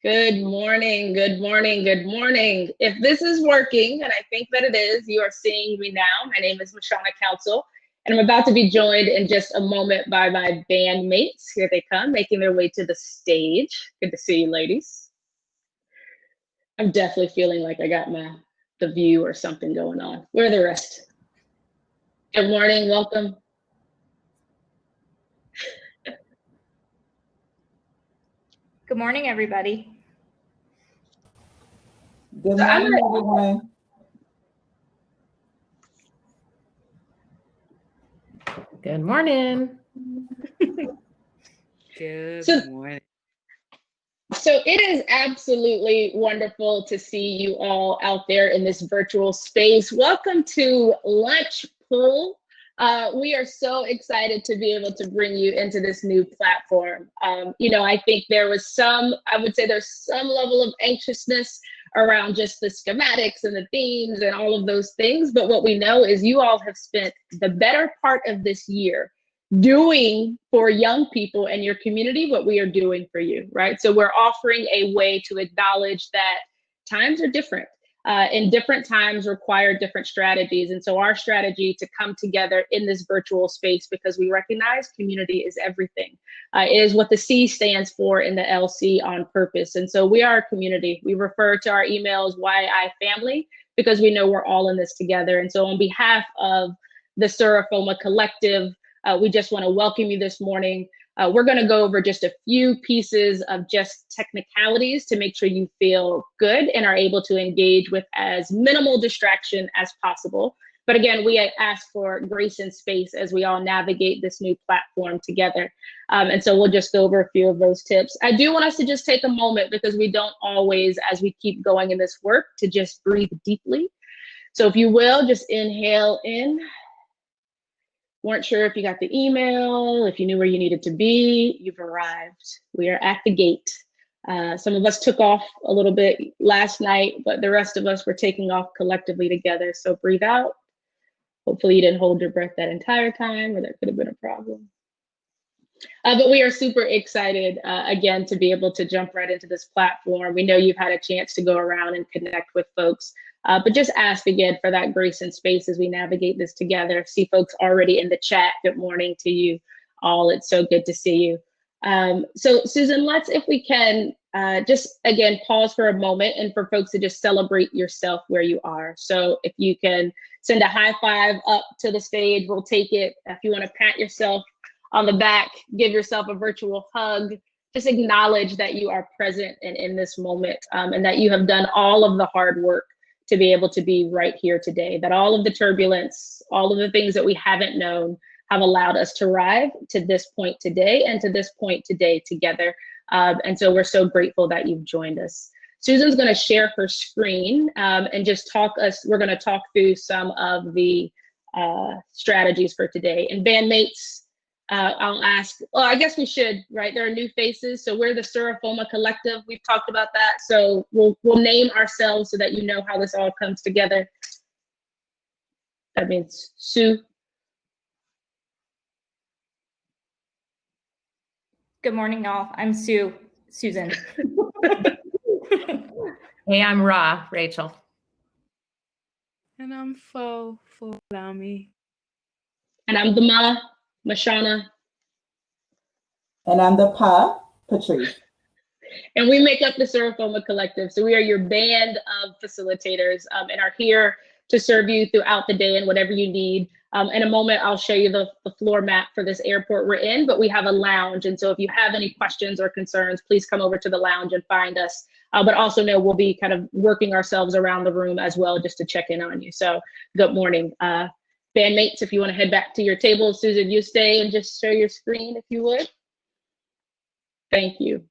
Good morning, good morning, good morning. If this is working, and I think that it is, you are seeing me now. My name is Mashana Council, and I'm about to be joined in just a moment by my bandmates. Here they come, making their way to the stage. Good to see you, ladies. I'm definitely feeling like I got the view or something going on. Where are the rest? Good morning, welcome. Good morning, everybody. Good morning, everyone. Good morning. Good morning. So it is absolutely wonderful to see you all out there in this virtual space. Welcome to Lunch Pool. We are so excited to be able to bring you into this new platform. I think there's some level of anxiousness around just the schematics and the themes and all of those things. But what we know is you all have spent the better part of this year doing for young people and your community what we are doing for you, right? So we're offering a way to acknowledge that times are different. And different times require different strategies. And so our strategy to come together in this virtual space, because we recognize community is everything, is what the C stands for in the LC, on purpose. And so we are a community. We refer to our emails YAI family because we know we're all in this together. And so on behalf of the SuRa FoMa Collective, we just want to welcome you this morning. We're going to go over just a few pieces of just technicalities to make sure you feel good and are able to engage with as minimal distraction as possible. But again, we ask for grace and space as we all navigate this new platform together. And so we'll just go over a few of those tips. I do want us to just take a moment, because we don't always, as we keep going in this work, to just breathe deeply. So if you will, just inhale in. Weren't sure if you got the email, if you knew where you needed to be, you've arrived. We are at the gate. Some of us took off a little bit last night, but the rest of us were taking off collectively together. So breathe out. Hopefully you didn't hold your breath that entire time, or that could have been a problem. But we are super excited, again, to be able to jump right into this platform. We know you've had a chance to go around and connect with folks. But just ask again for that grace and space as we navigate this together. See folks already in the chat. Good morning to you all. It's so good to see you. So Susan, let's, if we can, just again, pause for a moment and for folks to just celebrate yourself where you are. So if you can send a high five up to the stage, we'll take it. If you want to pat yourself on the back, give yourself a virtual hug. Just acknowledge that you are present and in this moment, and that you have done all of the hard work to be able to be right here today, that all of the turbulence, all of the things that we haven't known have allowed us to arrive to this point today and to this point today together. And so we're so grateful that you've joined us. Susan's gonna share her screen and just we're gonna talk through some of the strategies for today. And bandmates, I'll ask, well, I guess we should, right? There are new faces. So we're the SuRa FoMa Collective. We've talked about that. So we'll name ourselves so that you know how this all comes together. That means Sue. Good morning, y'all. I'm Susan. Hey, I'm Rachel. And I'm Lami. And I'm the Mashana. And I'm the Patrice. And we make up the SuRa FoMa Collective. So we are your band of facilitators and are here to serve you throughout the day and whatever you need. In a moment, I'll show you the floor map for this airport we're in, but we have a lounge. And so if you have any questions or concerns, please come over to the lounge and find us. But also know we'll be kind of working ourselves around the room as well, just to check in on you. So good morning. Bandmates, if you want to head back to your table, Susan, you stay and just share your screen if you would. Thank you.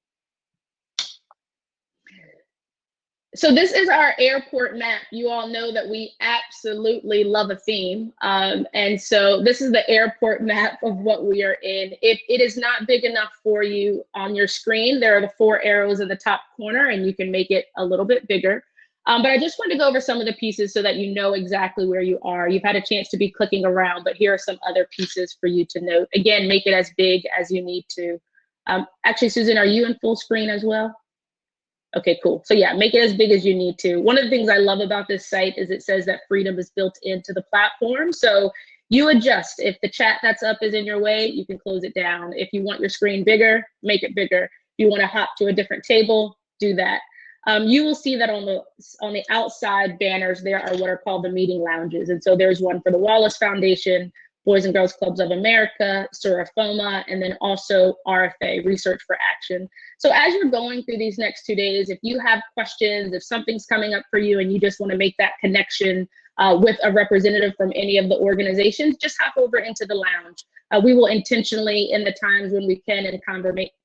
So this is our airport map. You all know that we absolutely love a theme. And so this is the airport map of what we are in. If it is not big enough for you on your screen, there are the 4 arrows in the top corner and you can make it a little bit bigger. But I just wanted to go over some of the pieces so that you know exactly where you are. You've had a chance to be clicking around, but here are some other pieces for you to note. Again, make it as big as you need to. Actually, Susan, are you in full screen as well? Okay, cool. So yeah, make it as big as you need to. One of the things I love about this site is it says that freedom is built into the platform. So you adjust. If the chat that's up is in your way, you can close it down. If you want your screen bigger, make it bigger. If you want to hop to a different table, do that. You will see that on the outside banners, there are what are called the meeting lounges. And so there's one for the Wallace Foundation, Boys and Girls Clubs of America, SuRa FoMa, and then also RFA, Research for Action. So as you're going through these next 2 days, if you have questions, if something's coming up for you and you just want to make that connection with a representative from any of the organizations, just hop over into the lounge. We will intentionally, in the times when we can in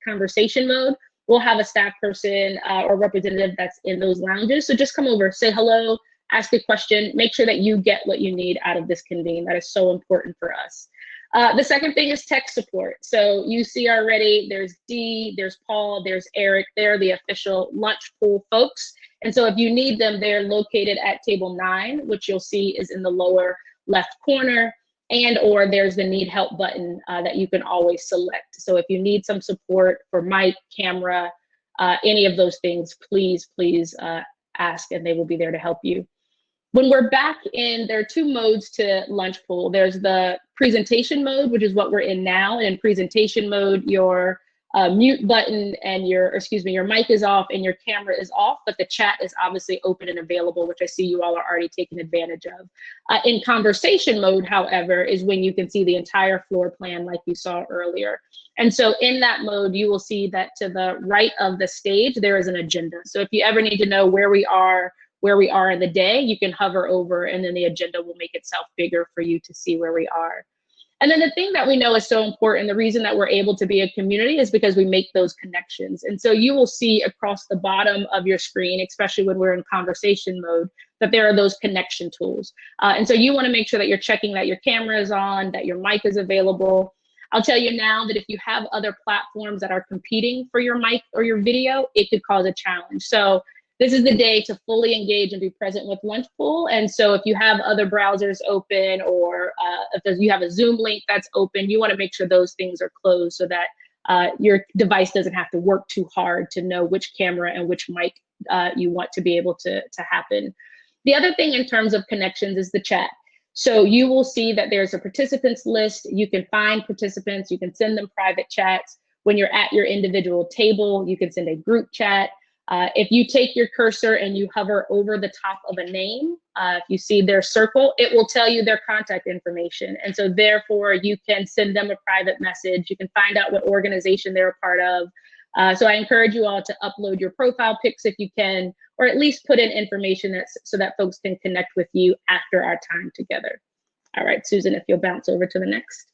conversation mode, we'll have a staff person or representative that's in those lounges. So just come over, say hello, ask a question, make sure that you get what you need out of this convene. That is so important for us. The second thing is tech support. So you see already, there's Dee, there's Paul, there's Eric. They're the official lunch pool folks. And so if you need them, they're located at table 9, which you'll see is in the lower left corner, and or there's the need help button that you can always select. So if you need some support for mic, camera, any of those things, please ask and they will be there to help you. When we're back in, there are 2 modes to lunch pool. There's the presentation mode, which is what we're in now. And in presentation mode, your mute button and your mic is off and your camera is off, but the chat is obviously open and available, which I see you all are already taking advantage of. In conversation mode, however, is when you can see the entire floor plan like you saw earlier. And so in that mode, you will see that to the right of the stage, there is an agenda. So if you ever need to know where we are in the day, you can hover over and then the agenda will make itself bigger for you to see where we are. And then the thing that we know is so important, the reason that we're able to be a community is because we make those connections. And so you will see across the bottom of your screen, especially when we're in conversation mode, that there are those connection tools. And so you want to make sure that you're checking that your camera is on, that your mic is available. I'll tell you now that if you have other platforms that are competing for your mic or your video, it could cause a challenge. So this is the day to fully engage and be present with Lunchpool. And so if you have other browsers open or if you have a Zoom link that's open, you want to make sure those things are closed so that your device doesn't have to work too hard to know which camera and which mic you want to be able to happen. The other thing in terms of connections is the chat. So you will see that there's a participants list. You can find participants. You can send them private chats. When you're at your individual table, you can send a group chat. If you take your cursor and you hover over the top of a name, if you see their circle, it will tell you their contact information. And so therefore you can send them a private message. You can find out what organization they're a part of. So I encourage you all to upload your profile pics if you can, or at least put in information so that folks can connect with you after our time together. All right, Susan, if you'll bounce over to the next.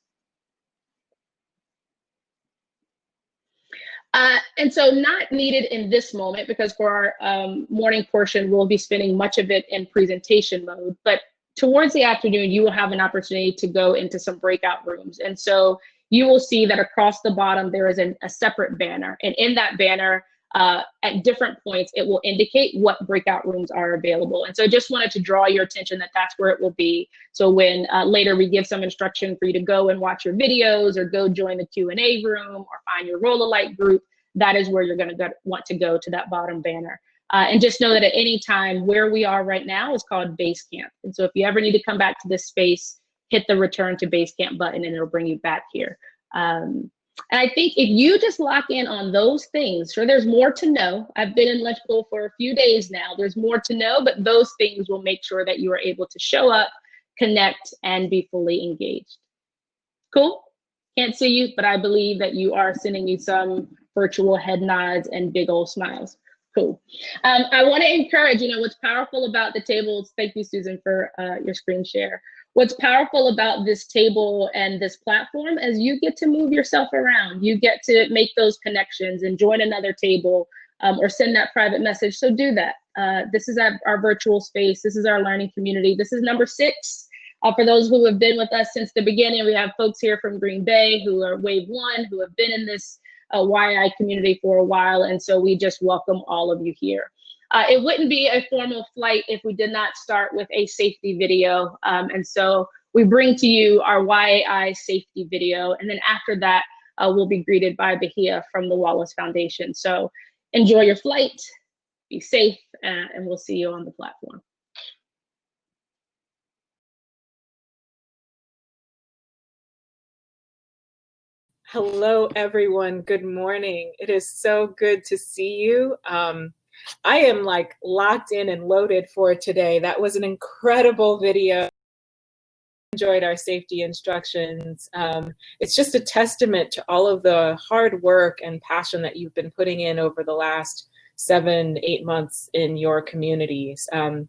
And so not needed in this moment because for our morning portion, we'll be spending much of it in presentation mode, but towards the afternoon, you will have an opportunity to go into some breakout rooms. And so you will see that across the bottom, there is a separate banner. And in that banner, at different points, it will indicate what breakout rooms are available. And so I just wanted to draw your attention that that's where it will be. So when later we give some instruction for you to go and watch your videos or go join the Q&A room or find your roll-a-light group, that is where you're going to want to go to that bottom banner. And just know that at any time where we are right now is called Basecamp. And so if you ever need to come back to this space, hit the return to Basecamp button and it'll bring you back here. And I think if you just lock in on those things, sure, there's more to know. I've been in Lunchpool for a few days now. There's more to know, but those things will make sure that you are able to show up, connect, and be fully engaged. Cool? Can't see you, but I believe that you are sending me some virtual head nods and big old smiles. Cool. I want to encourage, what's powerful about the tables. Thank you, Susan, for your screen share. What's powerful about this table and this platform is you get to move yourself around. You get to make those connections and join another table or send that private message. So do that. This is our virtual space. This is our learning community. This is number 6. For those who have been with us since the beginning, we have folks here from Green Bay who are wave 1, who have been in this YAI community for a while. And so we just welcome all of you here. It wouldn't be a formal flight if we did not start with a safety video. And so we bring to you our YAI safety video. And then after that, we'll be greeted by Bahia from the Wallace Foundation. So enjoy your flight. be safe, and we'll see you on the platform. Hello, everyone. Good morning. It is so good to see you. I am like locked in and loaded for today. That was an incredible video. Enjoyed our safety instructions. It's just a testament to all of the hard work and passion that you've been putting in over the last 7-8 months in your communities. I'm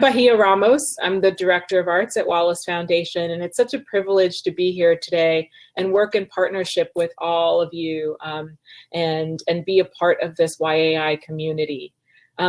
Bahia Ramos. I'm the Director of Arts at Wallace Foundation, and it's such a privilege to be here today and work in partnership with all of you and be a part of this YAI community.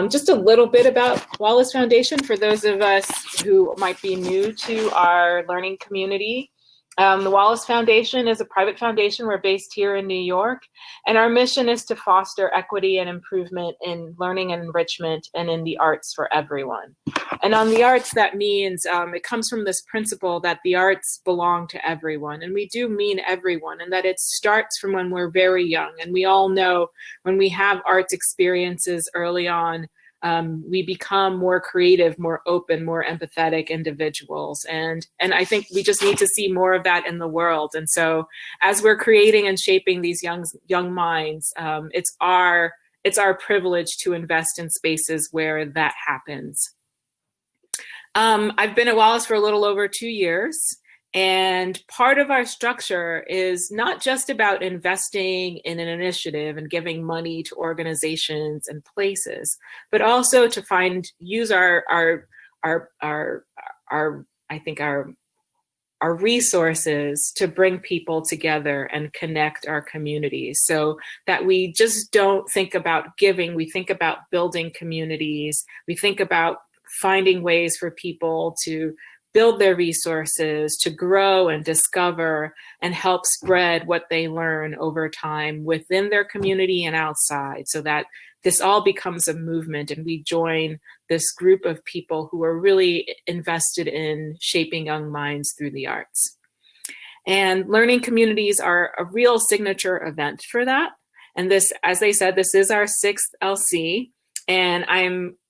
Just a little bit about Wallace Foundation for those of us who might be new to our learning community. The Wallace Foundation is a private foundation. We're based here in New York, and our mission is to foster equity and improvement in learning and enrichment and in the arts for everyone. And on the arts, that means it comes from this principle that the arts belong to everyone, and we do mean everyone, and that it starts from when we're very young. And we all know when we have arts experiences early on, we become more creative, more open, more empathetic individuals. And I think we just need to see more of that in the world. And so as we're creating and shaping these young minds, it's our privilege to invest in spaces where that happens. I've been at Wallace for a little over 2 years. And part of our structure is not just about investing in an initiative and giving money to organizations and places, but also to use our resources to bring people together and connect our communities, so that we just don't think about giving, we think about building communities, we think about finding ways for people to build their resources, to grow and discover and help spread what they learn over time within their community and outside, so that this all becomes a movement and we join this group of people who are really invested in shaping young minds through the arts. And learning communities are a real signature event for that. And this, as they said, this is our 6th LC, and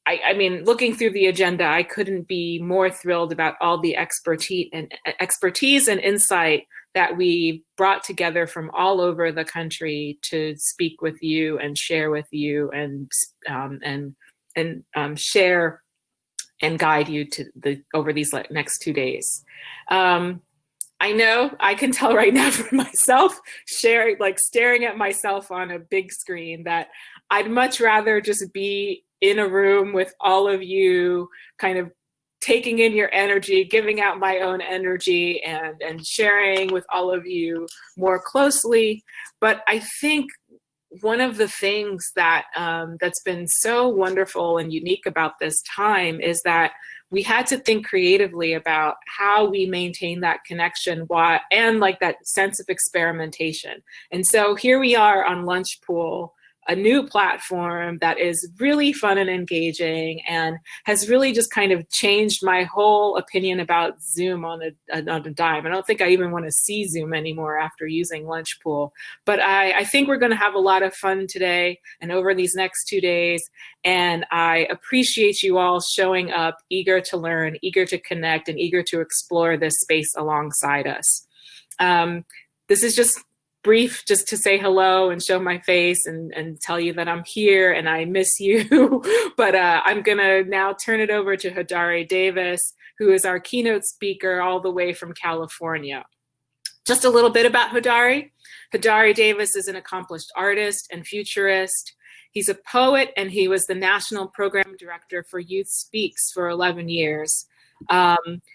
I mean, looking through the agenda, I couldn't be more thrilled about all the expertise and insight that we brought together from all over the country to speak with you and share with you and share and guide you to over these next 2 days. I know I can tell right now for myself, staring at myself on a big screen, that I'd much rather just be in a room with all of you, kind of taking in your energy, giving out my own energy, and sharing with all of you more closely. But I think one of the things that that's been so wonderful and unique about this time is that we had to think creatively about how we maintain that connection and like that sense of experimentation. And so here we are on Lunch Pool, a new platform that is really fun and engaging and has really just kind of changed my whole opinion about Zoom on a dime. I don't think I even want to see Zoom anymore after using Lunch Pool. But I think we're going to have a lot of fun today and over these next 2 days. And I appreciate you all showing up, eager to learn, eager to connect, and eager to explore this space alongside us. This is just brief, just to say hello and show my face and tell you that I'm here and I miss you. But I'm gonna now turn it over to Hodari Davis, who is our keynote speaker all the way from California. Just a little bit about Hodari. Hodari Davis is an accomplished artist and futurist. He's a poet, and he was the National Program Director for Youth Speaks for 11 years.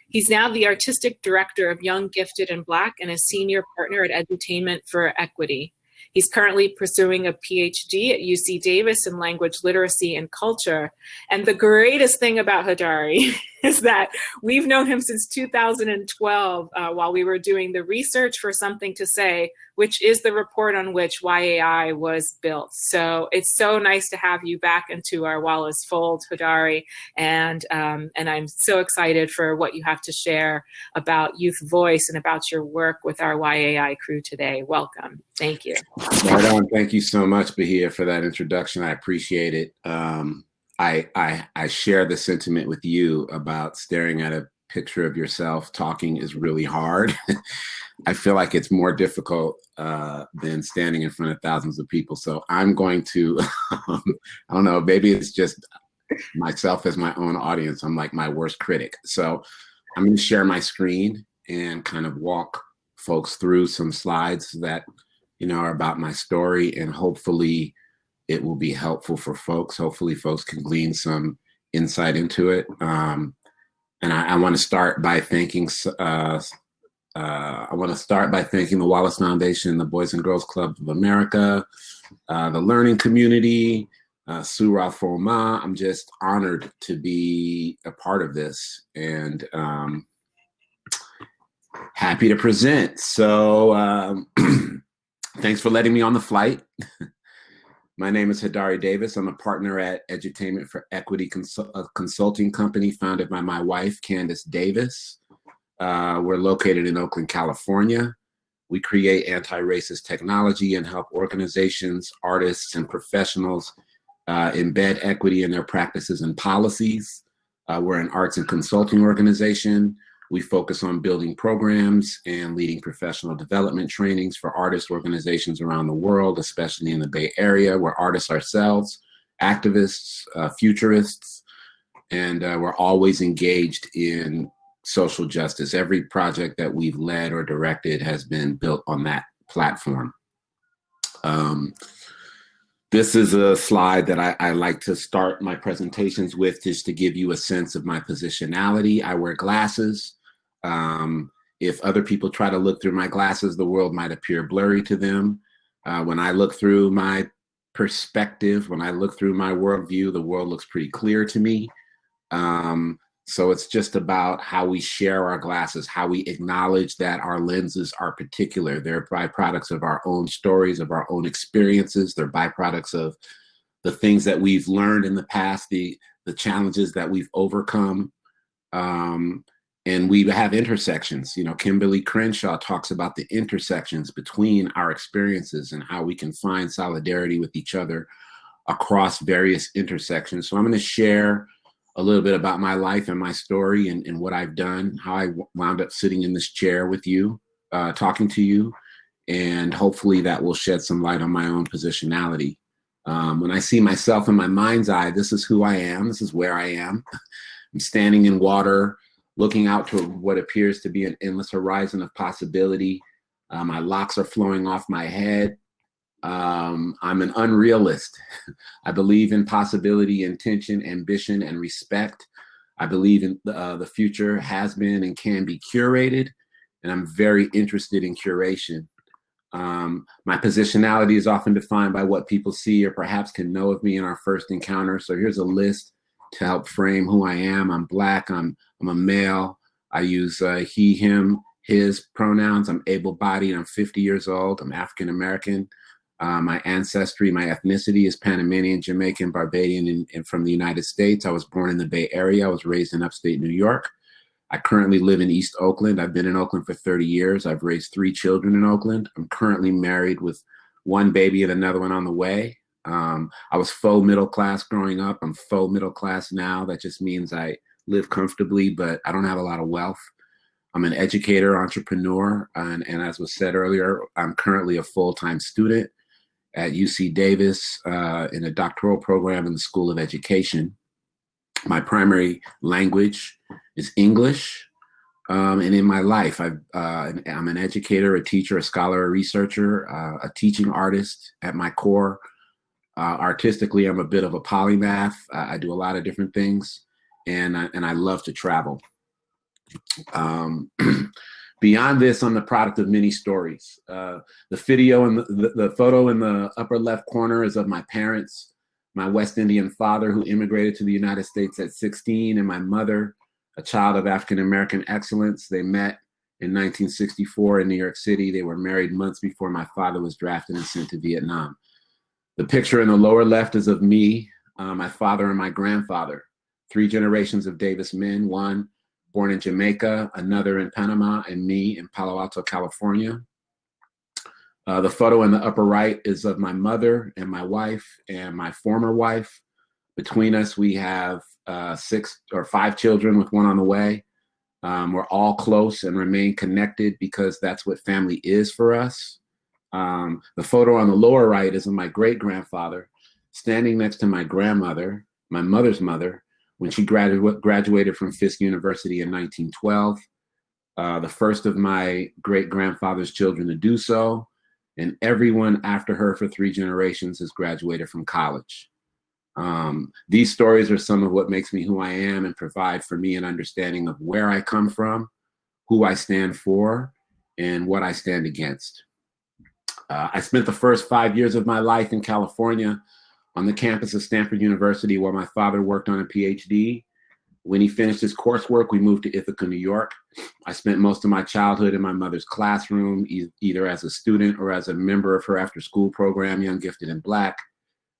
He's now the Artistic Director of Young, Gifted, and Black and a Senior Partner at Edutainment for Equity. He's currently pursuing a PhD at UC Davis in Language Literacy and Culture. And the greatest thing about Hodari is that we've known him since 2012 while we were doing the research for Something to Say, which is the report on which YAI was built. So it's so nice to have you back into our Wallace fold, Hodari, and I'm so excited for what you have to share about youth voice and about your work with our YAI crew today. Welcome. Thank you. Right on. Thank you so much, Bahia, for that introduction. I appreciate it. I share the sentiment with you about staring at a picture of yourself talking is really hard. I feel like it's more difficult than standing in front of thousands of people. So I'm going to, I don't know, maybe it's just myself as my own audience. I'm like my worst critic. So I'm going to share my screen and kind of walk folks through some slides that, you know, are about my story, and hopefully it will be helpful for folks. Hopefully folks can glean some insight into it. And I want to start by thanking the Wallace Foundation, the Boys and Girls Club of America, the learning community, SuRa FoMa. I'm just honored to be a part of this, and happy to present. So thanks for letting me on the flight. My name is Hodari Davis. I'm a partner at Edutainment for Equity, a consulting company founded by my wife, Candace Davis. We're located in Oakland, California. We create anti-racist technology and help organizations, artists, and professionals embed equity in their practices and policies. We're an arts and consulting organization. We focus on building programs and leading professional development trainings for artist organizations around the world, especially in the Bay Area. We're artists ourselves, activists, futurists, and we're always engaged in social justice. Every project that we've led or directed has been built on that platform. This is a slide that I like to start my presentations with, just to give you a sense of my positionality. I wear glasses. If other people try to look through my glasses, the world might appear blurry to them. When I look through my perspective, when I look through my worldview, the world looks pretty clear to me. So it's just about how we share our glasses, how we acknowledge that our lenses are particular. They're byproducts of our own stories, of our own experiences. They're byproducts of the things that we've learned in the past, the challenges that we've overcome. And we have intersections. You know, Kimberly Crenshaw talks about the intersections between our experiences and how we can find solidarity with each other across various intersections. So I'm going to share a little bit about my life and my story and what I've done, how I wound up sitting in this chair with you, talking to you, and hopefully that will shed some light on my own positionality. When I see myself in my mind's eye, this is who I am, this is where I am. I'm standing in water, looking out to what appears to be an endless horizon of possibility. My locks are flowing off my head. I'm an unrealist. I believe in possibility, intention, ambition, and respect. I believe in the future has been and can be curated, and I'm very interested in curation. My positionality is often defined by what people see or perhaps can know of me in our first encounter. So here's a list to help frame who I am. I'm Black, I'm a male. I use he, him, his pronouns. I'm able-bodied, I'm 50 years old, I'm African-American. My ancestry, my ethnicity is Panamanian, Jamaican, Barbadian, and from the United States. I was born in the Bay Area. I was raised in upstate New York. I currently live in East Oakland. I've been in Oakland for 30 years. I've raised 3 children in Oakland. I'm currently married with 1 baby and another one on the way. I was faux middle class growing up. I'm faux middle class now. That just means I live comfortably, but I don't have a lot of wealth. I'm an educator, entrepreneur, and as was said earlier, I'm currently a full-time student at UC Davis in a doctoral program in the School of Education. My primary language is English. And in my life, I'm an educator, a teacher, a scholar, a researcher, a teaching artist at my core. Artistically, I'm a bit of a polymath. I do a lot of different things, and I love to travel. Beyond this, I'm the product of many stories. The video and the photo in the upper left corner is of my parents, my West Indian father who immigrated to the United States at 16, and my mother, a child of African-American excellence. They met in 1964 in New York City. They were married months before my father was drafted and sent to Vietnam. The picture in the lower left is of me, my father, and my grandfather. 3 generations of Davis men, one born in Jamaica, another in Panama, and me in Palo Alto, California. The photo in the upper right is of my mother and my wife and my former wife. Between us, we have 6 or 5 children with one on the way. We're all close and remain connected because that's what family is for us. The photo on the lower right is of my great-grandfather standing next to my grandmother, my mother's mother, when she graduated from Fisk University in 1912. The first of my great-grandfather's children to do so, and everyone after her for 3 generations has graduated from college. These stories are some of what makes me who I am and provide for me an understanding of where I come from, who I stand for, and what I stand against. I spent the first 5 years of my life in California on the campus of Stanford University, where my father worked on a PhD. When he finished his coursework, we moved to Ithaca, New York. I spent most of my childhood in my mother's classroom, either as a student or as a member of her after-school program, Young, Gifted, and Black.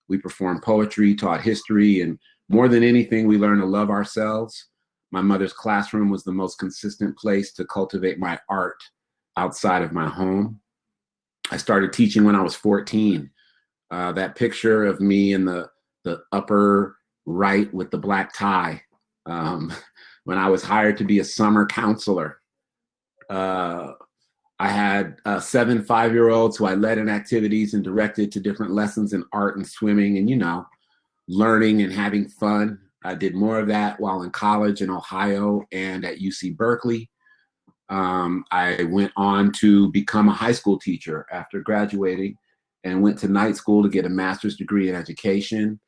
We performed poetry, taught history, and more than anything, we learned to love ourselves. My mother's classroom was the most consistent place to cultivate my art outside of my home. I started teaching when I was 14. That picture of me in the upper right with the black tie, when I was hired to be a summer counselor. I had 7 5-year-olds who I led in activities and directed to different lessons in art and swimming and, you know, learning and having fun. I did more of that while in college in Ohio and at UC Berkeley. I went on to become a high school teacher after graduating and went to night school to get a master's degree in education.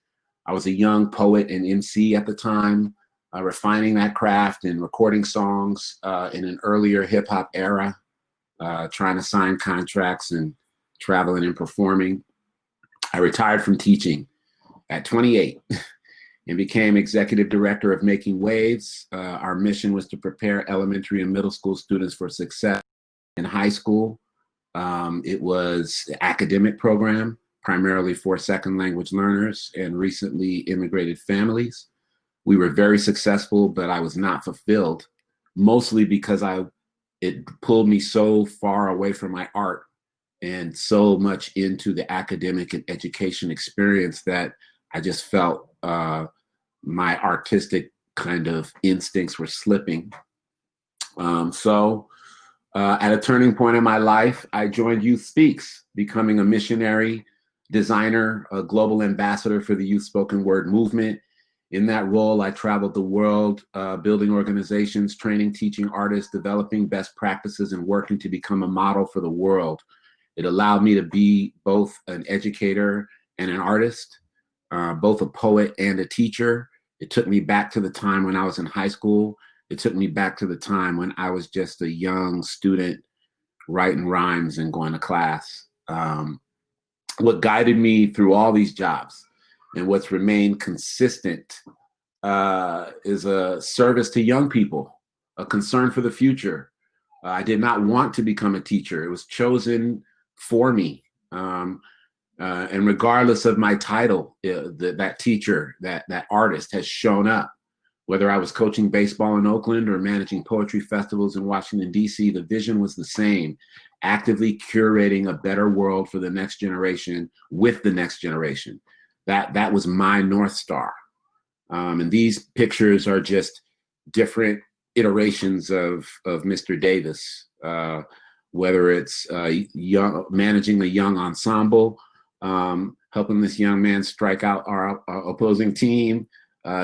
I was a young poet and MC at the time, refining that craft and recording songs in an earlier hip hop era, trying to sign contracts and traveling and performing. I retired from teaching at 28 and became executive director of Making Waves. Our mission was to prepare elementary and middle school students for success in high school. It was an academic program, primarily for second language learners and recently immigrated families. We were very successful, but I was not fulfilled, mostly because it pulled me so far away from my art and so much into the academic and education experience that I just felt my artistic kind of instincts were slipping. So at a turning point in my life, I joined Youth Speaks, becoming a missionary, designer, a global ambassador for the youth spoken word movement. In that role, I traveled the world, building organizations, training, teaching artists, developing best practices, and working to become a model for the world. It allowed me to be both an educator and an artist, both a poet and a teacher. It took me back to the time when I was in high school. It took me back to the time when I was just a young student writing rhymes and going to class. What guided me through all these jobs and what's remained consistent is a service to young people, a concern for the future. I did not want to become a teacher. It was chosen for me. And regardless of my title, that teacher, that artist has shown up. Whether I was coaching baseball in Oakland or managing poetry festivals in Washington, D.C., the vision was the same: actively curating a better world for the next generation with the next generation. That was my North Star. And these pictures are just different iterations of Mr. Davis, whether it's managing a young ensemble, helping this young man strike out our opposing team,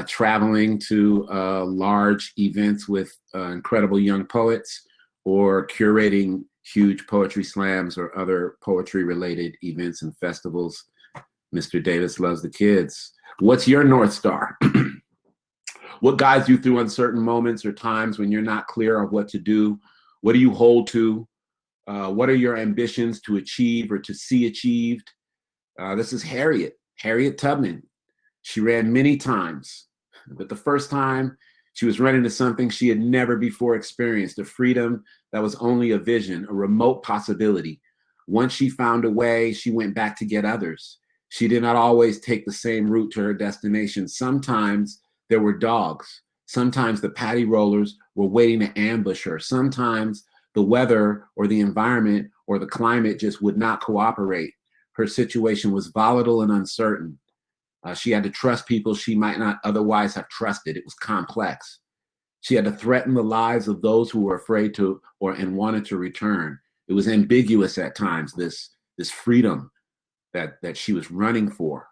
traveling to large events with incredible young poets, or curating huge poetry slams or other poetry-related events and festivals. Mr. Davis loves the kids. What's your North Star? What guides you through uncertain moments or times when you're not clear of what to do? What do you hold to? What are your ambitions to achieve or to see achieved? This is Harriet Tubman. She ran many times, but the first time she was running to something she had never before experienced, a freedom that was only a vision, a remote possibility. Once she found a way, she went back to get others. She did not always take the same route to her destination. Sometimes there were dogs. Sometimes the patty rollers were waiting to ambush her. Sometimes the weather or the environment or the climate just would not cooperate. Her situation was volatile and uncertain. She had to trust people she might not otherwise have trusted. It was complex. She had to threaten the lives of those who were afraid to and wanted to return. It was ambiguous at times, this freedom that she was running for.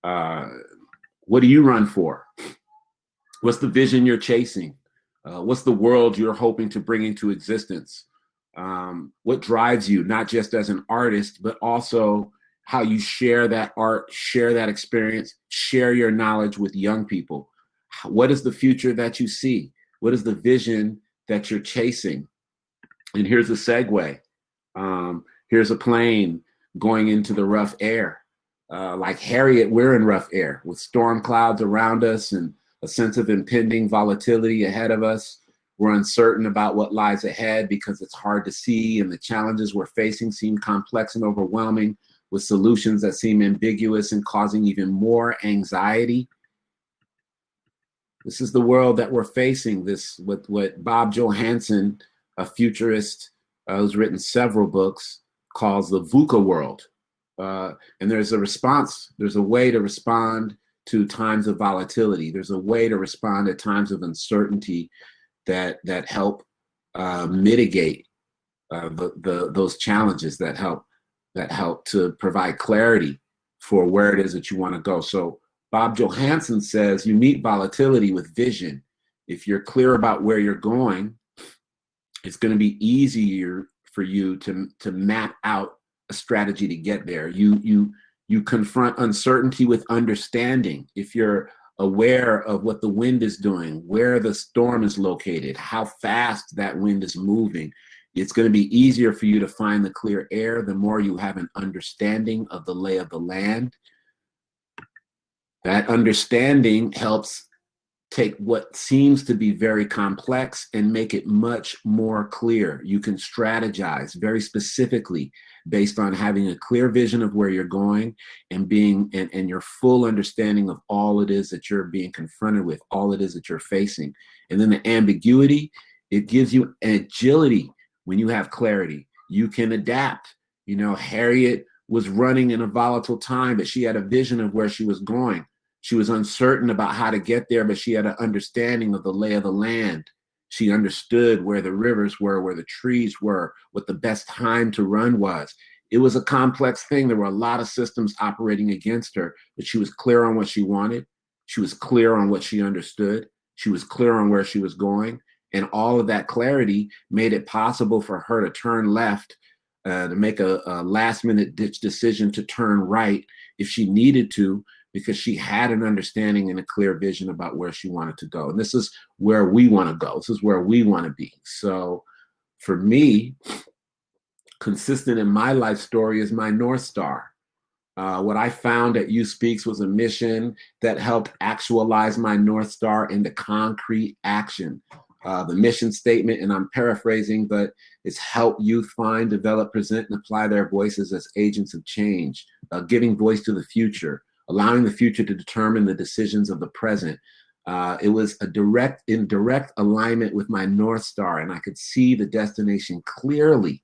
What do you run for? What's the vision you're chasing? What's the world you're hoping to bring into existence? What drives you, not just as an artist, but also how you share that art, share that experience, share your knowledge with young people. What is the future that you see? What is the vision that you're chasing? And here's a segue. Here's a plane going into the rough air. Like Harriet, we're in rough air with storm clouds around us and a sense of impending volatility ahead of us. We're uncertain about what lies ahead because it's hard to see, and the challenges we're facing seem complex and overwhelming, with solutions that seem ambiguous and causing even more anxiety. This is the world that we're facing. This what Bob Johansen, a futurist who's written several books, calls the VUCA world. And there's a response. There's a way to respond to times of volatility. There's a way to respond at times of uncertainty that help mitigate those challenges, that help to provide clarity for where it is that you want to go. So Bob Johansen says you meet volatility with vision. If you're clear about where you're going, it's going to be easier for you to map out a strategy to get there. You confront uncertainty with understanding. If you're aware of what the wind is doing, where the storm is located, how fast that wind is moving, it's going to be easier for you to find the clear air the more you have an understanding of the lay of the land. That understanding helps take what seems to be very complex and make it much more clear. You can strategize very specifically based on having a clear vision of where you're going and and your full understanding of all it is that you're being confronted with, all it is that you're facing. And then the ambiguity, it gives you agility. When you have clarity, you can adapt. You know, Harriet was running in a volatile time, but she had a vision of where she was going. She was uncertain about how to get there, but she had an understanding of the lay of the land. She understood where the rivers were, where the trees were, what the best time to run was. It was a complex thing. There were a lot of systems operating against her, but she was clear on what she wanted. She was clear on what she understood. She was clear on where she was going. And all of that clarity made it possible for her to turn left, to make a last-minute ditch decision to turn right if she needed to, because she had an understanding and a clear vision about where she wanted to go. And this is where we want to go. This is where we want to be. So for me, consistent in my life story is my North Star. What I found at U Speaks was a mission that helped actualize my North Star into concrete action. The mission statement, and I'm paraphrasing, but it's help youth find, develop, present, and apply their voices as agents of change, giving voice to the future, allowing the future to determine the decisions of the present. It was in direct alignment with my North Star, and I could see the destination clearly.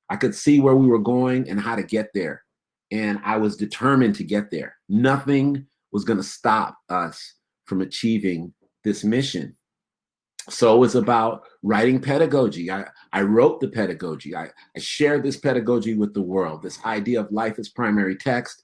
I could see where we were going and how to get there. And I was determined to get there. Nothing was going to stop us from achieving this mission. So it was about writing pedagogy. I wrote the pedagogy. I shared this pedagogy with the world, this idea of life as primary text,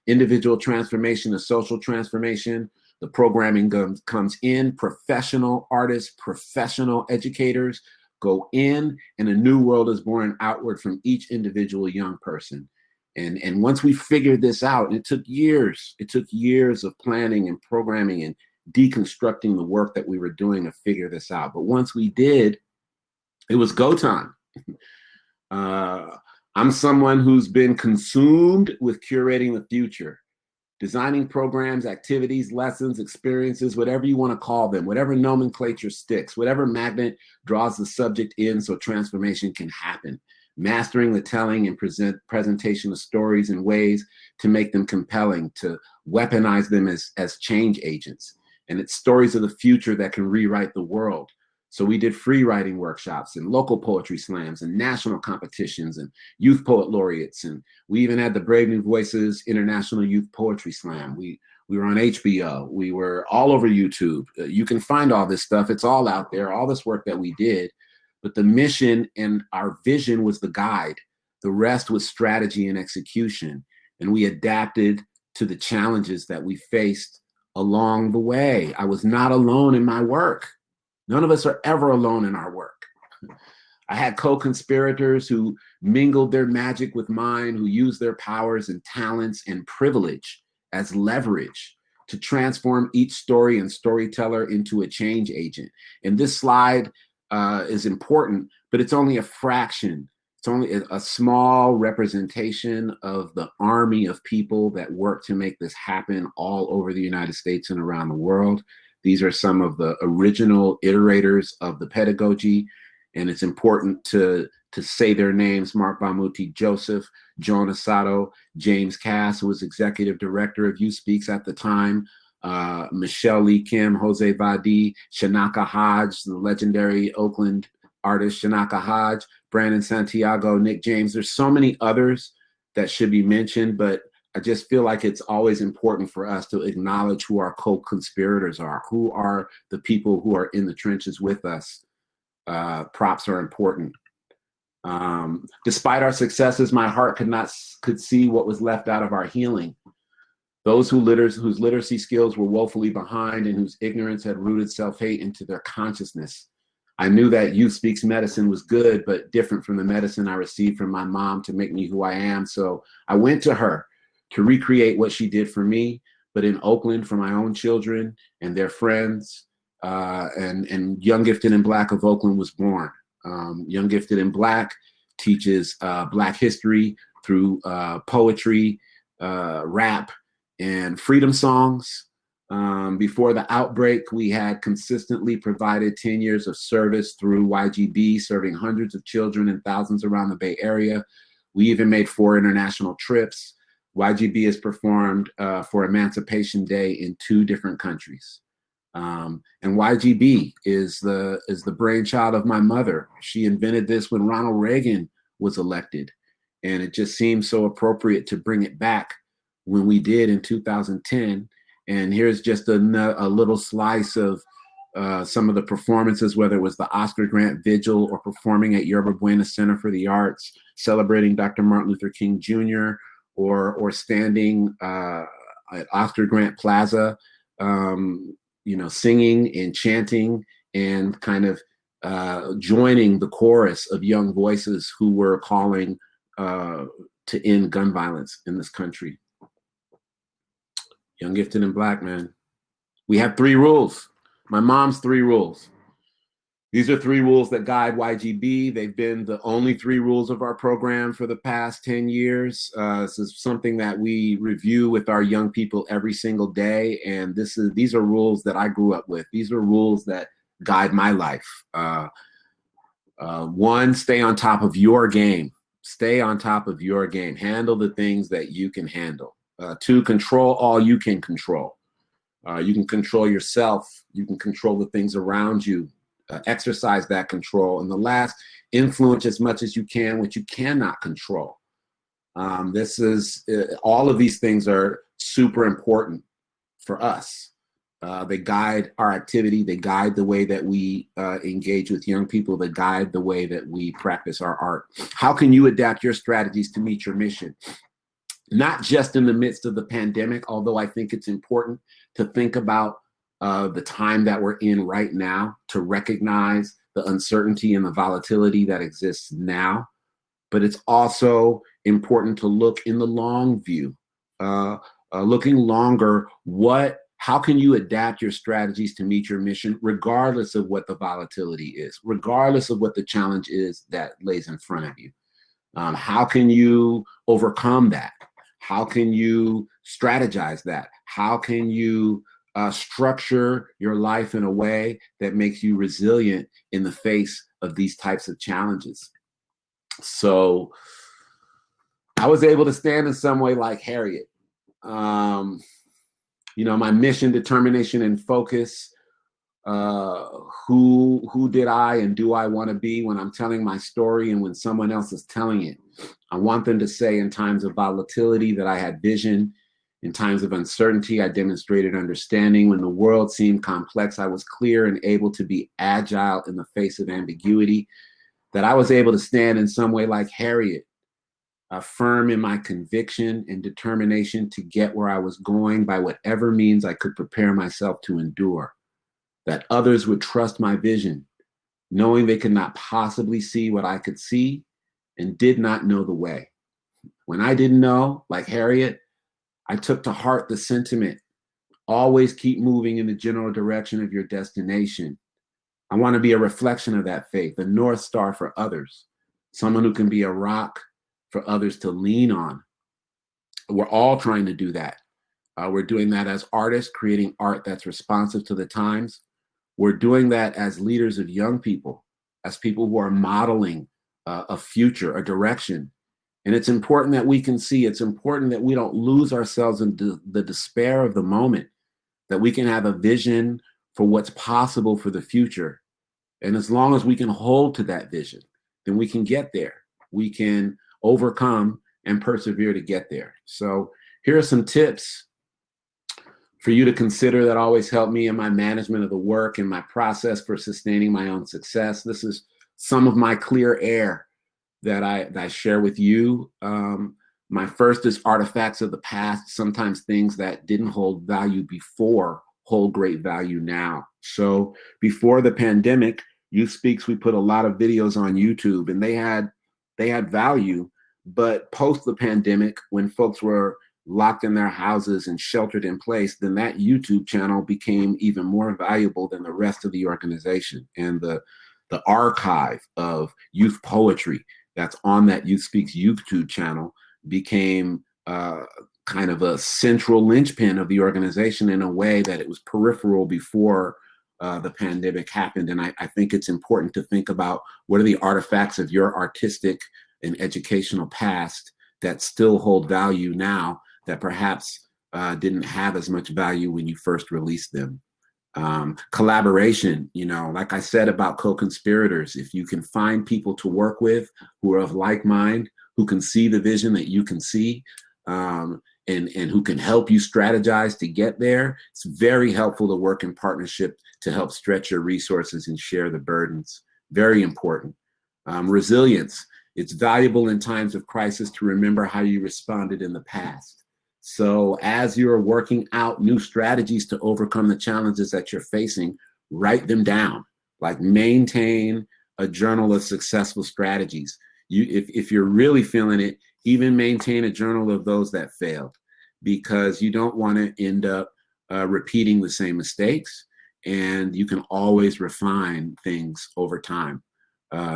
individual transformation to social transformation. The programming comes in, professional artists, professional educators go in, and a new world is born outward from each individual young person. And once we figured this out, and it took years of planning and programming and deconstructing the work that we were doing to figure this out. But once we did, it was go time. I'm someone who's been consumed with curating the future, designing programs, activities, lessons, experiences, whatever you want to call them, whatever nomenclature sticks, whatever magnet draws the subject in so transformation can happen. Mastering the telling and presentation of stories in ways to make them compelling, to weaponize them as change agents. And it's stories of the future that can rewrite the world. So we did free writing workshops and local poetry slams and national competitions and youth poet laureates. And we even had the Brave New Voices International Youth Poetry Slam. We were on HBO. We were all over YouTube. You can find all this stuff. It's all out there, all this work that we did. But the mission and our vision was the guide. The rest was strategy and execution. And we adapted to the challenges that we faced along the way. I was not alone in my work. None of us are ever alone in our work. I had co-conspirators who mingled their magic with mine, who used their powers and talents and privilege as leverage to transform each story and storyteller into a change agent. And this slide is important, but it's only a fraction. It's only a small representation of the army of people that work to make this happen all over the United States and around the world. These are some of the original iterators of the pedagogy, and it's important to say their names: Mark Bamuti Joseph, Joan Asado, James Cass, who was executive director of Youth Speaks at the time, Michelle Lee Kim, Jose Vadi, Shanaka Hodge, the legendary Oakland artist Shanaka Hodge, Brandon Santiago, Nick James. There's so many others that should be mentioned, but I just feel like it's always important for us to acknowledge who our co-conspirators are, who are the people who are in the trenches with us. Props are important. Despite our successes, my heart could see what was left out of our healing. Those whose literacy skills were woefully behind and whose ignorance had rooted self-hate into their consciousness. I knew that Youth Speaks medicine was good, but different from the medicine I received from my mom to make me who I am. So I went to her to recreate what she did for me, but in Oakland for my own children and their friends. And Young Gifted and Black of Oakland was born. Young Gifted and Black teaches Black history through poetry, rap, and freedom songs. Before the outbreak, we had consistently provided 10 years of service through YGB, serving hundreds of children and thousands around the Bay Area. We even made 4 international trips. YGB has performed for Emancipation Day in 2 different countries. And YGB is the brainchild of my mother. She invented this when Ronald Reagan was elected. And it just seemed so appropriate to bring it back when we did in 2010. And here's just a little slice of some of the performances, whether it was the Oscar Grant Vigil or performing at Yerba Buena Center for the Arts, celebrating Dr. Martin Luther King Jr., or standing at Oscar Grant Plaza, singing and chanting and kind of joining the chorus of young voices who were calling to end gun violence in this country. Young, Gifted, and Black, man. We have 3 rules. My mom's 3 rules. These are 3 rules that guide YGB. They've been the only 3 rules of our program for the past 10 years. This is something that we review with our young people every single day. And these are rules that I grew up with. These are rules that guide my life. 1, stay on top of your game. Stay on top of your game. Handle the things that you can handle. 2, control all you can control. You can control yourself. You can control the things around you. Exercise that control. And the last, influence as much as you can what you cannot control. All of these things are super important for us. They guide our activity. They guide the way that we engage with young people. They guide the way that we practice our art. How can you adapt your strategies to meet your mission? Not just in the midst of the pandemic, although I think it's important to think about the time that we're in right now, to recognize the uncertainty and the volatility that exists now. But it's also important to look in the long view, looking longer. How can you adapt your strategies to meet your mission, regardless of what the volatility is, regardless of what the challenge is that lays in front of you? How can you overcome that? How can you strategize that? How can you structure your life in a way that makes you resilient in the face of these types of challenges? So I was able to stand in some way like Harriet. My mission, determination, and focus who did I and do I want to be when I'm telling my story and when someone else is telling it. I want them to say in times of volatility that I had vision. In times of uncertainty, I demonstrated understanding. When the world seemed complex, I was clear and able to be agile in the face of ambiguity. That I was able to stand in some way like Harriet, firm in my conviction and determination to get where I was going by whatever means I could prepare myself to endure. That others would trust my vision, knowing they could not possibly see what I could see and did not know the way. When I didn't know, like Harriet, I took to heart the sentiment, always keep moving in the general direction of your destination. I want to be a reflection of that faith, a North Star for others, someone who can be a rock for others to lean on. We're all trying to do that. We're doing that as artists, creating art that's responsive to the times. We're doing that as leaders of young people, as people who are modeling a future, a direction. And it's important that we can see, it's important that we don't lose ourselves in the despair of the moment, that we can have a vision for what's possible for the future. And as long as we can hold to that vision, then we can get there. We can overcome and persevere to get there. So here are some tips for you to consider that always help me in my management of the work and my process for sustaining my own success. This is some of my clear air that I share with you. My first is artifacts of the past, sometimes things that didn't hold value before hold great value now. So before the pandemic, Youth Speaks, we put a lot of videos on YouTube and they had value, but post the pandemic, when folks were locked in their houses and sheltered in place, then that YouTube channel became even more valuable than the rest of the organization. And the archive of youth poetry that's on that Youth Speaks YouTube channel became kind of a central linchpin of the organization in a way that it was peripheral before the pandemic happened. And I think it's important to think about what are the artifacts of your artistic and educational past that still hold value now that perhaps didn't have as much value when you first released them. Collaboration, like I said about co-conspirators, if you can find people to work with who are of like mind, who can see the vision that you can see, and who can help you strategize to get there, it's very helpful to work in partnership to help stretch your resources and share the burdens. Very important. Resilience. It's valuable in times of crisis to remember how you responded in the past. So as you're working out new strategies to overcome the challenges that you're facing, write them down. Like maintain a journal of successful strategies. If you're really feeling it, even maintain a journal of those that failed, because you don't want to end up repeating the same mistakes, and you can always refine things over time.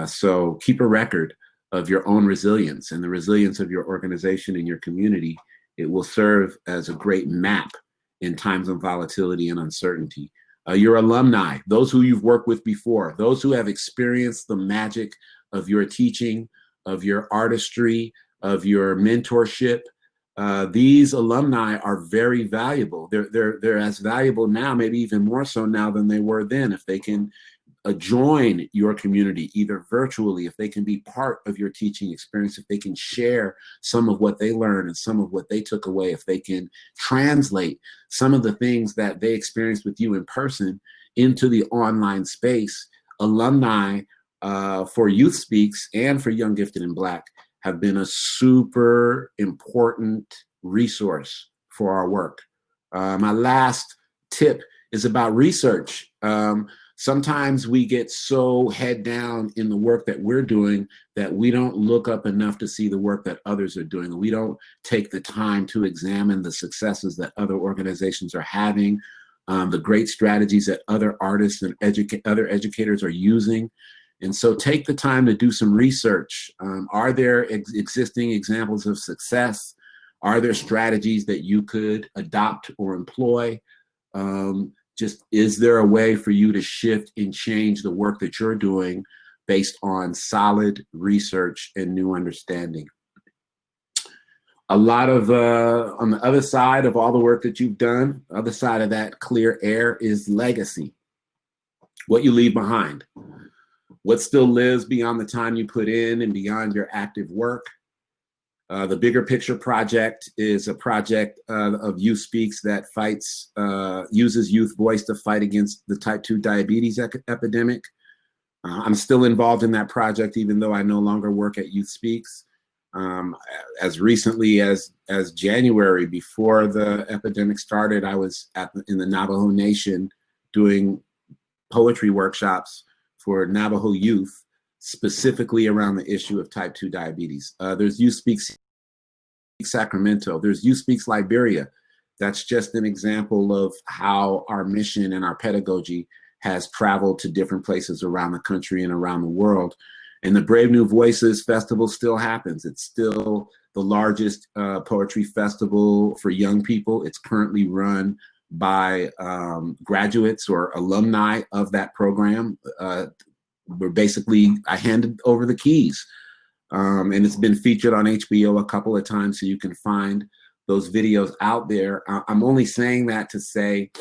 So keep a record of your own resilience and the resilience of your organization and your community. It will serve as a great map in times of volatility and uncertainty. Your alumni, those who you've worked with before, those who have experienced the magic of your teaching, of your artistry, of your mentorship, these alumni are very valuable. They're as valuable now, maybe even more so now than they were then, if they can join your community, either virtually, if they can be part of your teaching experience, if they can share some of what they learned and some of what they took away, if they can translate some of the things that they experienced with you in person into the online space. Alumni for Youth Speaks and for Young, Gifted, and Black have been a super important resource for our work. My last tip is about research. Sometimes we get so head down in the work that we're doing that we don't look up enough to see the work that others are doing. We don't take the time to examine the successes that other organizations are having, the great strategies that other artists and other educators are using. And so take the time to do some research. Are there existing examples of success? Are there strategies that you could adopt or employ? Just, is there a way for you to shift and change the work that you're doing based on solid research and new understanding? A lot of, on the other side of all the work that you've done, other side of that clear air is legacy. what you leave behind, what still lives beyond the time you put in and beyond your active work. The Bigger Picture Project is a project of Youth Speaks that uses youth voice to fight against the type 2 diabetes epidemic. I'm still involved in that project, even though I no longer work at Youth Speaks. As recently as January, before the epidemic started, I was in the Navajo Nation doing poetry workshops for Navajo youth, specifically around the issue of type 2 diabetes. There's Youth Speaks Sacramento, there's Youth Speaks Liberia. That's just an example of how our mission and our pedagogy has traveled to different places around the country and around the world. And the Brave New Voices Festival still happens. It's still the largest poetry festival for young people. It's currently run by graduates or alumni of that program. Where basically I handed over the keys. And it's been featured on HBO a couple of times, so you can find those videos out there. I'm only saying that to say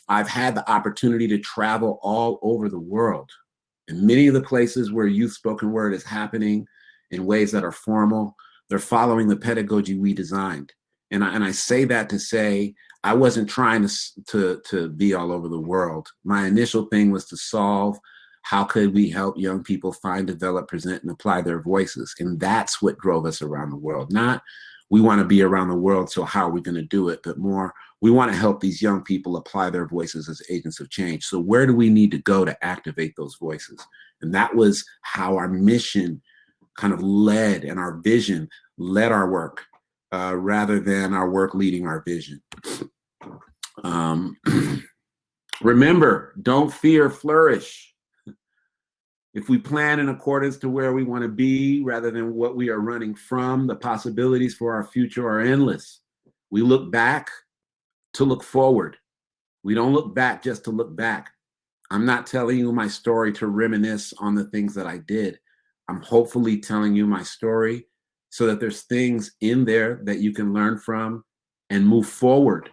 I've had the opportunity to travel all over the world. And many of the places where youth spoken word is happening in ways that are formal, they're following the pedagogy we designed. And I say that to say I wasn't trying to be all over the world. My initial thing was to solve how could we help young people find, develop, present, and apply their voices. And that's what drove us around the world. Not we want to be around the world, so how are we going to do it? But more, we want to help these young people apply their voices as agents of change. So where do we need to go to activate those voices? And that was how our mission kind of led, and our vision led our work, rather than our work leading our vision. Remember, don't fear, flourish. If we plan in accordance to where we want to be rather than what we are running from, the possibilities for our future are endless. We look back to look forward. We don't look back just to look back. I'm not telling you my story to reminisce on the things that I did. I'm hopefully telling you my story so that there's things in there that you can learn from and move forward.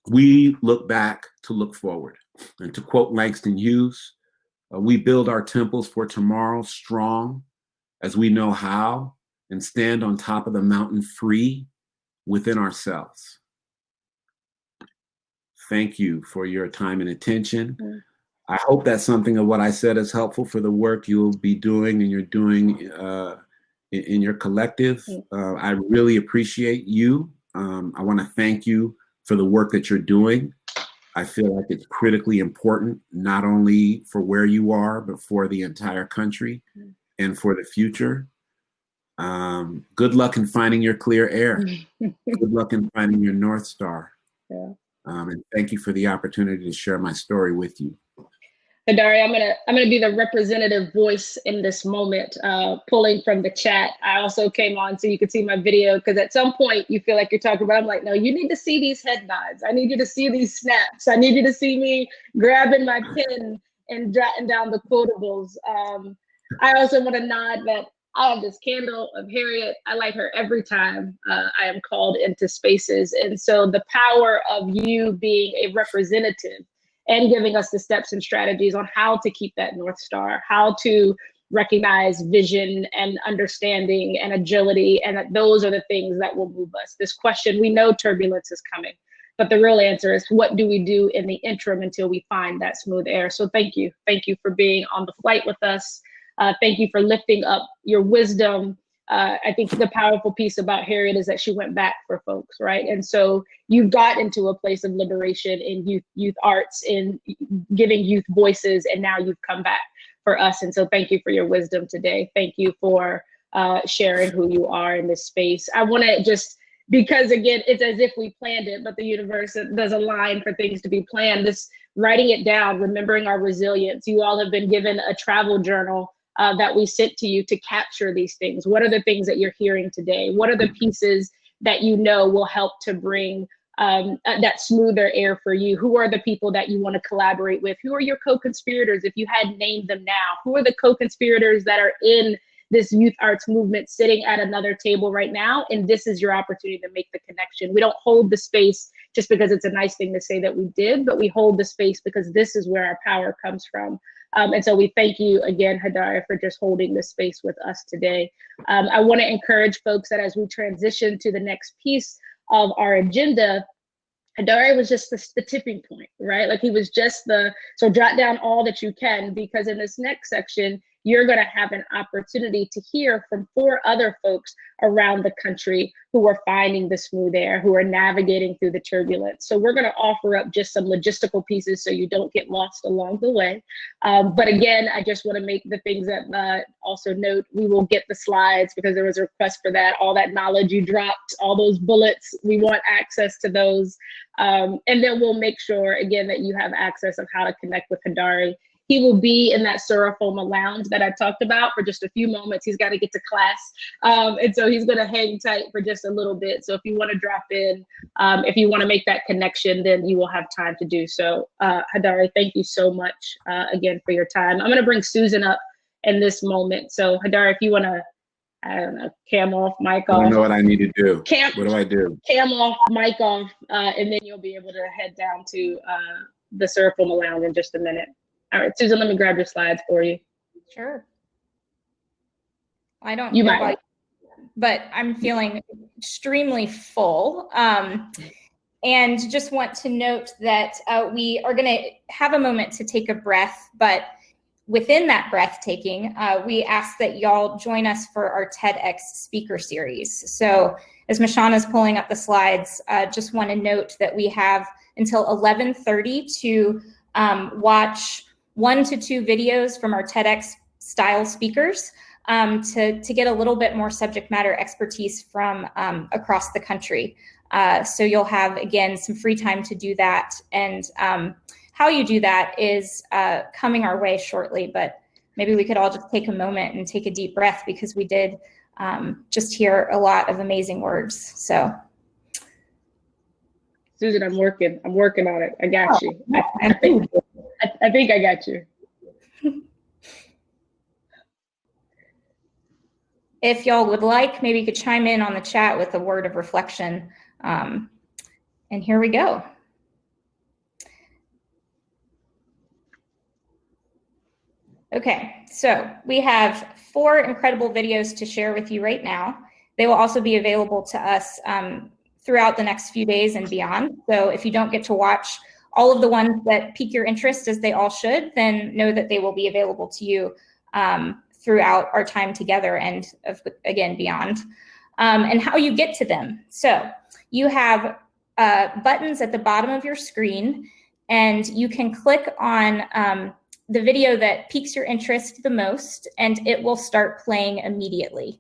We look back to look forward. And to quote Langston Hughes, we build our temples for tomorrow strong as we know how, and stand on top of the mountain free within ourselves. Thank you for your time and attention. I hope that something of what I said is helpful for the work you'll be doing and you're doing in your collective. I really appreciate you. I want to thank you for the work that you're doing. I feel like it's critically important, not only for where you are, but for the entire country and for the future. Good luck in finding your clear air. Good luck in finding your North Star. And thank you for the opportunity to share my story with you. Hodari, I'm gonna be the representative voice in this moment, pulling from the chat. I also came on so you could see my video, because at some point you feel like you're talking about, I'm like, no, you need to see these head nods. I need you to see these snaps. I need you to see me grabbing my pen and jotting down the quotables. I also want to nod that I have this candle of Harriet. I light her every time I am called into spaces. And so the power of you being a representative and giving us the steps and strategies on how to keep that North Star, how to recognize vision and understanding and agility, and that those are the things that will move us. This question, we know turbulence is coming, but the real answer is what do we do in the interim until we find that smooth air? So thank you. Thank you for being on the flight with us. Thank you for lifting up your wisdom. I think the powerful piece about Harriet is that she went back for folks, right? And so you got into a place of liberation in youth arts, in giving youth voices, and now you've come back for us. And so thank you for your wisdom today. Thank you for sharing who you are in this space. I want to just, because again, it's as if we planned it, but the universe does align for things to be planned. This writing it down, remembering our resilience. You all have been given a travel journal that we sent to you to capture these things. What are the things that you're hearing today? What are the pieces that you know will help to bring that smoother air for you? Who are the people that you want to collaborate with? Who are your co-conspirators? If you had named them now, who are the co-conspirators that are in this youth arts movement sitting at another table right now, and this is your opportunity to make the connection. We don't hold the space just because it's a nice thing to say that we did, but we hold the space because this is where our power comes from. And so we thank you again, Hodari, for just holding this space with us today. I want to encourage folks that as we transition to the next piece of our agenda, Hodari was just the tipping point, right? Like he was just so jot down all that you can, because in this next section, you're going to have an opportunity to hear from 4 other folks around the country who are finding the smooth air, who are navigating through the turbulence. So we're going to offer up just some logistical pieces so you don't get lost along the way. But again, I just want to make the things that also note, we will get the slides because there was a request for that. All that knowledge you dropped, all those bullets, we want access to those. And then we'll make sure, again, that you have access of how to connect with Hodari. He will be in that SuRa FoMa lounge that I talked about for just a few moments. He's got to get to class. And so he's going to hang tight for just a little bit. So if you want to drop in, if you want to make that connection, then you will have time to do so. Hodari, thank you so much again for your time. I'm going to bring Susan up in this moment. So Hodari, if you want to, I don't know, cam off, mic off. I don't know what I need to do. What do I do? Cam off, mic off, and then you'll be able to head down to the SuRa FoMa lounge in just a minute. All right, Susan, let me grab your slides for you. Sure. I don't You know might. about you, but I'm feeling extremely full. And just want to note that we are going to have a moment to take a breath, but within that breathtaking, we ask that y'all join us for our TEDx speaker series. So as Mashana is pulling up the slides, just want to note that we have until 11:30 to watch 1 to 2 videos from our TEDx style speakers to get a little bit more subject matter expertise from across the country. So you'll have, again, some free time to do that. And how you do that is coming our way shortly, but maybe we could all just take a moment and take a deep breath, because we did just hear a lot of amazing words. So Susan, I'm working on it. I got you. I think I got you. If y'all would like, maybe you could chime in on the chat with a word of reflection. And here we go. Okay, so we have 4 incredible videos to share with you right now. They will also be available to us throughout the next few days and beyond. So if you don't get to watch all of the ones that pique your interest, as they all should, then know that they will be available to you throughout our time together and, again, beyond. And how you get to them. So you have buttons at the bottom of your screen, and you can click on the video that piques your interest the most, and it will start playing immediately.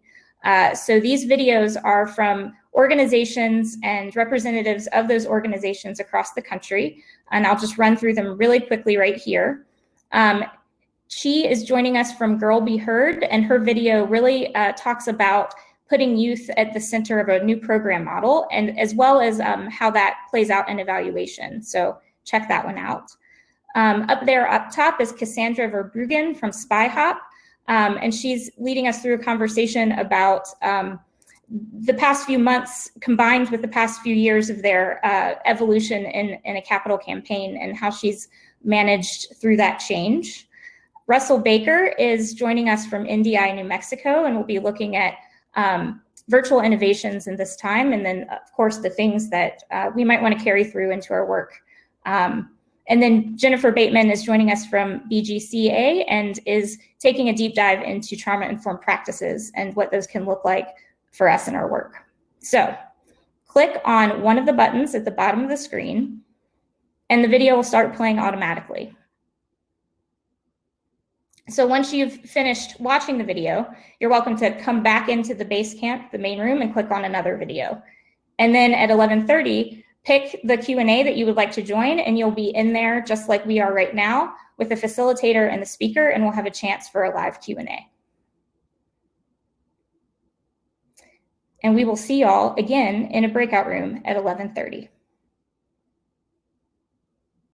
So these videos are from organizations and representatives of those organizations across the country, and I'll just run through them really quickly right here. She is joining us from Girl Be Heard, and her video really talks about putting youth at the center of a new program model, and as well as how that plays out in evaluation. So check that one out. Up there up top is Cassandra Verbruggen from SpyHop, and she's leading us through a conversation about the past few months combined with the past few years of their evolution in a capital campaign and how she's managed through that change. Russell Baker is joining us from NDI, New Mexico, and we'll be looking at virtual innovations in this time, and then, of course, the things that we might want to carry through into our work. And then Jennifer Bateman is joining us from BGCA and is taking a deep dive into trauma-informed practices and what those can look like for us in our work. So click on one of the buttons at the bottom of the screen, and the video will start playing automatically. So once you've finished watching the video, you're welcome to come back into the base camp, the main room, and click on another video. And then at 11:30, pick the Q&A that you would like to join, and you'll be in there just like we are right now with the facilitator and the speaker, and we'll have a chance for a live Q&A. And we will see y'all again in a breakout room at 11:30.